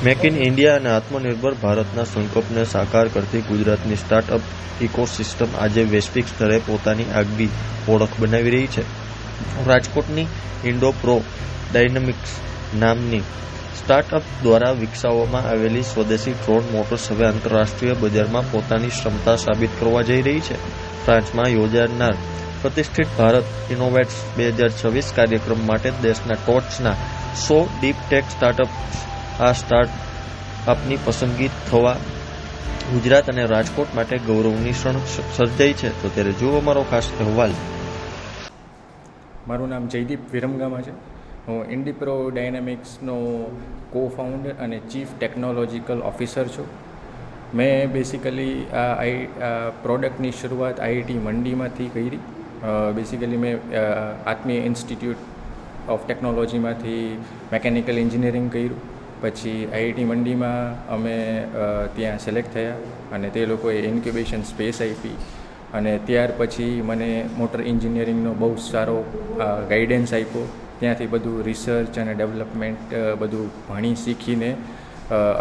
Make in India અને આત્મનિર્ભર ભારતના સંકલ્પને સાકાર કરતી ગુજરાતની સ્ટાર્ટઅપ ઇકોસિસ્ટમ આજે વૈશ્વિક સ્તરે પોતાની આગવી ઓળખ બનાવી રહી છે. રાજકોટની ઇન્ડોપ્રો ડાયનેમિક્સ નામની સ્ટાર્ટઅપ દ્વારા વિકસાવવામાં આવેલી સ્વદેશી ડ્રોન મોટર્સ હવે આંતરરાષ્ટ્રીય બજારમાં પોતાની ક્ષમતા સાબિત કરવા જઈ રહી છે. ફ્રાન્સમાં યોજાનાર પ્રતિષ્ઠિત ભારત ઇનોવેટ્સ 2026 કાર્યક્રમ માટે દેશના ટોચના 100 ડીપ ટેક સ્ટાર્ટઅપ આ સ્ટાર્ટઅપની પસંદગી થવા ગુજરાત અને રાજકોટ માટે ગૌરવની ક્ષણ સર્જાઈ છે. તો ત્યારે જુઓ અમારો ખાસ અહેવાલ. મારું નામ જયદીપ વિરમગામા છે. હું ઇન્ડીપ્રો ડાયનેમિક્સનો કો ફાઉન્ડર અને ચીફ ટેકનોલોજીકલ ઓફિસર છું. મેં બેસિકલી આ પ્રોડક્ટની શરૂઆત આઈઆઈટી મંડીમાંથી કરી. બેસિકલી મેં આત્મીય ઇન્સ્ટિટ્યૂટ ઓફ ટેકનોલોજીમાંથી મેકેનિકલ એન્જિનિયરિંગ કર્યું. પછી આઈઆઈટી મંડીમાં અમે ત્યાં સિલેક્ટ થયા અને તે લોકોએ ઇન્ક્યુબેશન સ્પેસ આપી અને ત્યાર પછી મને મોટર એન્જિનિયરિંગનો બહુ સારો ગાઈડન્સ આપ્યો. ત્યાંથી બધું રિસર્ચ અને ડેવલપમેન્ટ બધું ભણી શીખીને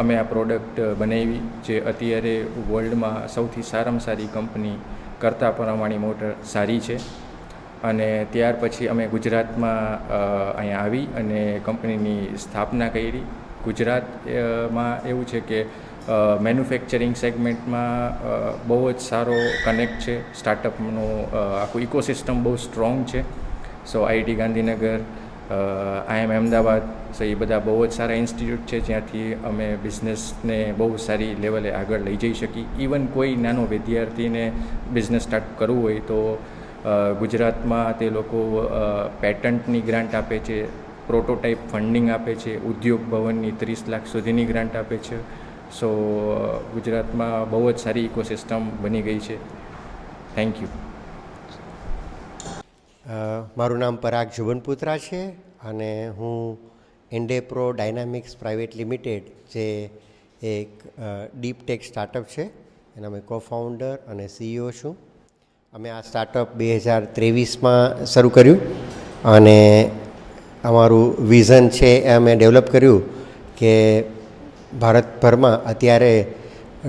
અમે આ પ્રોડક્ટ બનાવી, જે અત્યારે વર્લ્ડમાં સૌથી સારામાં સારી કંપની કરતાં પણ અમારી મોટર સારી છે. અને ત્યાર પછી અમે ગુજરાતમાં અહીંયા આવી અને કંપનીની સ્થાપના કરી. ગુજરાતમાં એવું છે કે મેન્યુફેક્ચરિંગ સેગમેન્ટમાં બહુ જ સારો કનેક્ટ છે. સ્ટાર્ટઅપનું આખું ઇકોસિસ્ટમ બહુ સ્ટ્રોંગ છે. સો આઈઆઈટી ગાંધીનગર, આઈએમ અમદાવાદ, સો એ બધા બહુ જ સારા ઇન્સ્ટિટ્યૂટ છે જ્યાંથી અમે બિઝનેસને બહુ સારી લેવલે આગળ લઈ જઈ શકીએ. ઇવન કોઈ નાનો વિદ્યાર્થીને બિઝનેસ સ્ટાર્ટ કરવું હોય તો ગુજરાતમાં તે લોકો પેટન્ટની ગ્રાન્ટ આપે છે, પ્રોટોટાઇપ ફંડિંગ આપે છે, ઉદ્યોગ ભવનની 30 લાખ સુધીની ગ્રાન્ટ આપે છે. સો ગુજરાતમાં બહુ જ સારી ઇકોસિસ્ટમ બની ગઈ છે. Thank you. મારું નામ પરાગ જુબનપુત્રા છે અને હું ઇન્ડેપ્રો ડાયનામિક્સ પ્રાઇવેટ લિમિટેડ, જે એક ડીપ ટેક સ્ટાર્ટઅપ છે, એના મેં કો ફાઉન્ડર અને સીઈઓ છું. અમે આ સ્ટાર્ટઅપ 2023માં શરૂ કર્યું અને અમારું વિઝન છે એ અમે ડેવલપ કર્યું કે ભારતભરમાં અત્યારે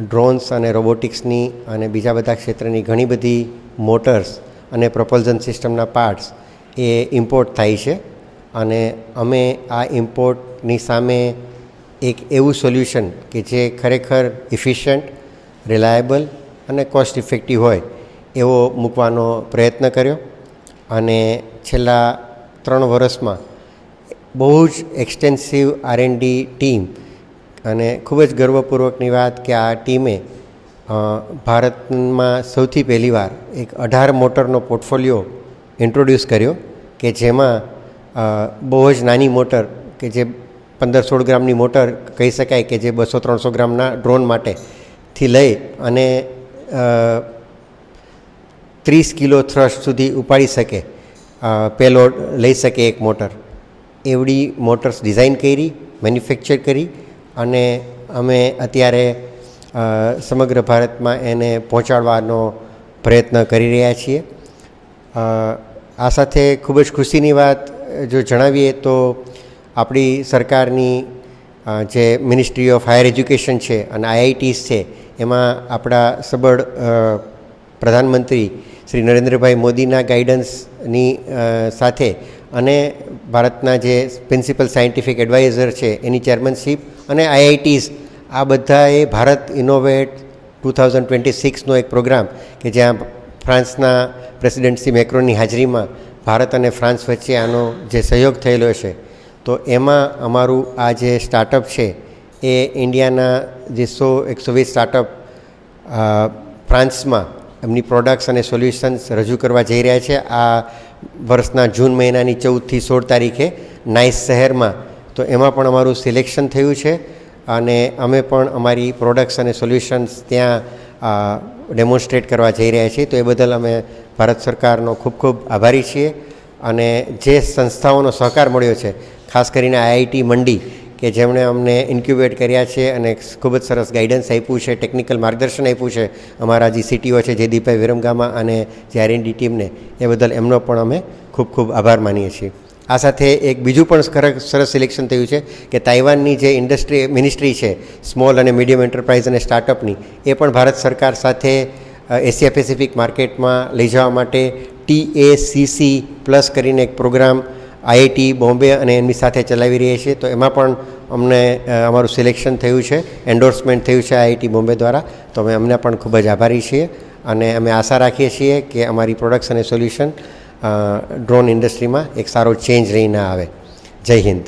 ડ્રોન્સ અને રોબોટિક્સની અને બીજા બધા ક્ષેત્રની ઘણી બધી મોટર્સ અને પ્રપલ્ઝન સિસ્ટમના પાર્ટ્સ એ ઇમ્પોર્ટ થાય છે અને અમે આ ઇમ્પોર્ટની સામે એક એવું સોલ્યુશન કે જે ખરેખર ઇફિશિયન્ટ, રિલાયબલ અને કોસ્ટ ઇફેક્ટિવ હોય એવો મૂકવાનો પ્રયત્ન કર્યો. અને છેલ્લા 3 વર્ષમાં બહુ જ એક્સટેન્સિવ R&D ટીમ, અને ખૂબ જ ગર્વપૂર્વકની વાત કે આ ટીમે ભારતમાં સૌથી પહેલીવાર એક 18 મોટરનો પોર્ટફોલિયો ઇન્ટ્રોડ્યુસ કર્યો કે જેમાં બહુ જ નાની મોટર કે જે 15-16 ગ્રામની મોટર કહી શકાય કે જે 200-300 ગ્રામના ડ્રોન માટેથી લઈ અને 30 કિલો થ્રસ્ટ સુધી ઉપાડી શકે, પેલોડ લઈ શકે એક મોટર, એવડી મોટર્સ ડિઝાઇન કરી, મેન્યુફેક્ચર કરી અને અમે અત્યારે સમગ્ર ભારતમાં એને પહોંચાડવાનો પ્રયત્ન કરી રહ્યા છીએ. આ સાથે ખૂબ જ ખુશીની વાત જો જણાવીએ તો આપણી સરકારની જે મિનિસ્ટ્રી ઓફ હાયર એજ્યુકેશન છે અને આઈઆઈટીસ છે, એમાં આપણા સબળ પ્રધાનમંત્રી શ્રી નરેન્દ્રભાઈ મોદીના ગાઈડન્સની સાથે અને ભારતના જે પ્રિન્સિપલ સાયન્ટિફિક એડવાઇઝર છે એની ચેરમેનશીપ અને આઈઆઈટીસ, આ બધાએ ભારત ઇનોવેટ 2026નો એક પ્રોગ્રામ કે જ્યાં ફ્રાન્સના પ્રેસિડેન્ટ શ્રી મેક્રોનની હાજરીમાં ભારત અને ફ્રાન્સ વચ્ચે આનો જે સહયોગ થયેલો છે, તો એમાં અમારું આ જે સ્ટાર્ટઅપ છે એ ઇન્ડિયાના જે 120 સ્ટાર્ટઅપ ફ્રાન્સમાં એમની પ્રોડક્ટ્સ અને સોલ્યુશન્સ રજૂ કરવા જઈ રહ્યા છે આ વર્ષના જૂન મહિનાની 14થી 16 તારીખે નાઇસ શહેરમાં. તો એમાં પણ અમારું સિલેક્શન થયું છે અને અમે પણ અમારી પ્રોડક્ટ્સ અને સોલ્યુશન્સ ત્યાં ડેમોન્સ્ટ્રેટ કરવા જઈ રહ્યા છીએ. તો એ બદલ અમે ભારત સરકારનો ખૂબ ખૂબ આભારી છીએ. અને જે સંસ્થાઓનો સહકાર મળ્યો છે, ખાસ કરીને આઈઆઈટી મંડી કે જેમણે અમને ઇન્ક્યુબેટ કર્યા છે અને ખૂબ જ સરસ ગાઈડન્સ આપ્યું છે, ટેકનિકલ માર્ગદર્શન આપ્યું છે, અમારા જે સીટીઓ છે જયદીપભાઈ વિરમગામા અને જે R&D ટીમને, એ બદલ એમનો પણ અમે ખૂબ ખૂબ આભાર માનીએ છીએ. આ સાથે એક બીજું પણ સરસ સિલેક્શન થયું છે કે તાઇવાનની જે ઇન્ડસ્ટ્રી મિનિસ્ટ્રી છે સ્મોલ અને મીડિયમ એન્ટરપ્રાઇઝ અને સ્ટાર્ટઅપની, એ પણ ભારત સરકાર સાથે એશિયા પેસિફિક માર્કેટમાં લઈ જવા માટે TACC પ્લસ કરીને એક પ્રોગ્રામ IIT બોમ્બે અને એમની સાથે ચલાવી રહી છે. તો એમાં પણ અમને અમારું સિલેક્શન થયું છે, એન્ડોર્સમેન્ટ થયું છે IIT બોમ્બે દ્વારા. તો અમે અમને પણ ખૂબ જ આભારી છીએ અને અમે આશા રાખીએ છીએ કે અમારી પ્રોડક્ટ્સ અને સોલ્યુશન ડ્રોન ઇન્ડસ્ટ્રીમાં એક સારો ચેન્જ રહીને આવે. જય હિન્દ.